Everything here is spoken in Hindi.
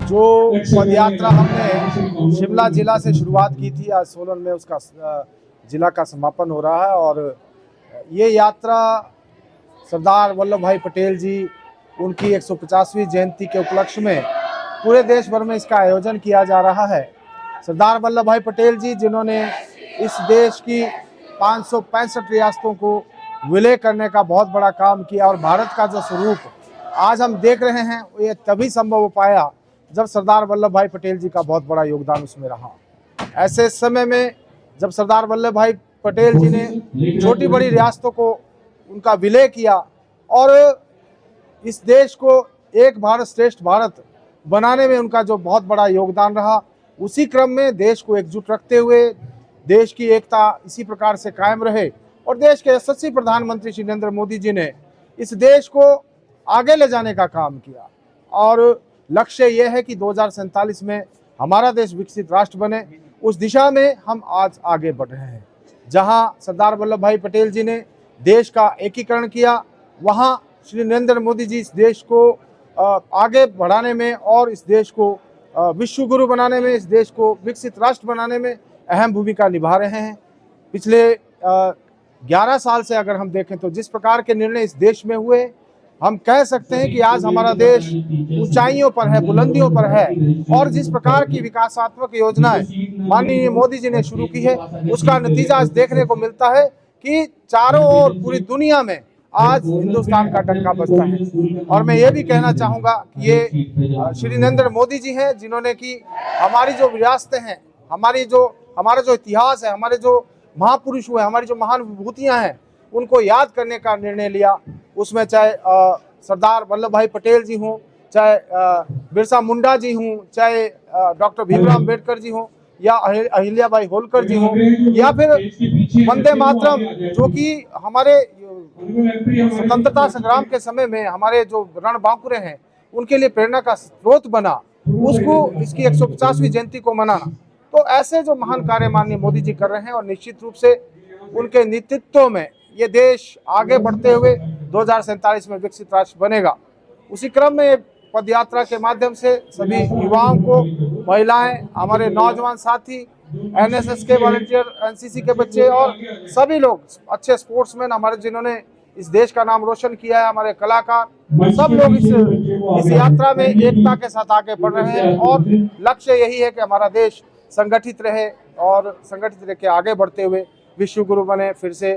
जो पद यात्रा हमने शिमला जिला से शुरुआत की थी, आज सोलन में उसका जिला का समापन हो रहा है। और ये यात्रा सरदार वल्लभ भाई पटेल जी उनकी 150वीं जयंती के उपलक्ष्य में पूरे देश भर में इसका आयोजन किया जा रहा है। सरदार वल्लभ भाई पटेल जी जिन्होंने इस देश की 565 रियासतों को विलय करने का बहुत बड़ा काम किया, और भारत का जो स्वरूप आज हम देख रहे हैं ये तभी संभव हो पाया जब सरदार वल्लभ भाई पटेल जी का बहुत बड़ा योगदान उसमें रहा। ऐसे समय में जब सरदार वल्लभ भाई पटेल जी ने छोटी बड़ी रियासतों को उनका विलय किया और इस देश को एक भारत श्रेष्ठ भारत बनाने में उनका जो बहुत बड़ा योगदान रहा, उसी क्रम में देश को एकजुट रखते हुए देश की एकता इसी प्रकार से कायम रहे। और देश के यशस्वी प्रधानमंत्री श्री नरेंद्र मोदी जी ने इस देश को आगे ले जाने का काम किया, और लक्ष्य यह है कि 2047 में हमारा देश विकसित राष्ट्र बने। उस दिशा में हम आज आगे बढ़ रहे हैं। जहां सरदार वल्लभ भाई पटेल जी ने देश का एकीकरण किया, वहां श्री नरेंद्र मोदी जी इस देश को आगे बढ़ाने में और इस देश को विश्व गुरु बनाने में, इस देश को विकसित राष्ट्र बनाने में अहम भूमिका निभा रहे हैं। पिछले 11 साल से अगर हम देखें तो जिस प्रकार के निर्णय इस देश में हुए, हम कह सकते हैं कि आज हमारा देश ऊंचाइयों पर है, बुलंदियों पर है। और जिस प्रकार की विकासात्मक योजनाएं माननीय मोदी जी ने शुरू की है, उसका नतीजा आज देखने को मिलता है कि चारों ओर पूरी दुनिया में आज हिंदुस्तान का डंका बजता है। और मैं ये भी कहना चाहूँगा कि ये श्री नरेंद्र मोदी जी हैं जिन्होंने कि हमारी जो विरासतें हैं, हमारा जो इतिहास है, हमारे जो महापुरुष हुए, हमारी जो महान विभूतियाँ हैं, उनको याद करने का निर्णय लिया। उसमें चाहे सरदार वल्लभ भाई पटेल जी हों, चाहे बिरसा मुंडा जी हों, चाहे डॉक्टर भीमराव अम्बेडकर जी हों, या अहिल्याबाई होलकर जी हों, या फिर वंदे मातरम जो कि हमारे स्वतंत्रता संग्राम के समय में हमारे जो रणबांकुरे हैं उनके लिए प्रेरणा का स्रोत बना, उसको इसकी 150वीं जयंती को मनाना। तो ऐसे जो महान कार्य माननीय मोदी जी कर रहे हैं, और निश्चित रूप से उनके नेतृत्व में ये देश आगे बढ़ते हुए 2047 में विकसित राष्ट्र बनेगा। उसी क्रम में पद यात्रा के माध्यम से सभी युवाओं को, महिलाएं, हमारे नौजवान साथी, एनएसएस के वॉलंटियर, एनसीसी के बच्चे और सभी लोग, अच्छे स्पोर्ट्समैन हमारे जिन्होंने इस देश का नाम रोशन किया है, हमारे कलाकार, सब लोग इस यात्रा में एकता के साथ आगे बढ़ रहे हैं। और लक्ष्य यही है कि हमारा देश संगठित रहे और संगठित रह के आगे बढ़ते हुए विश्व गुरु बने फिर से।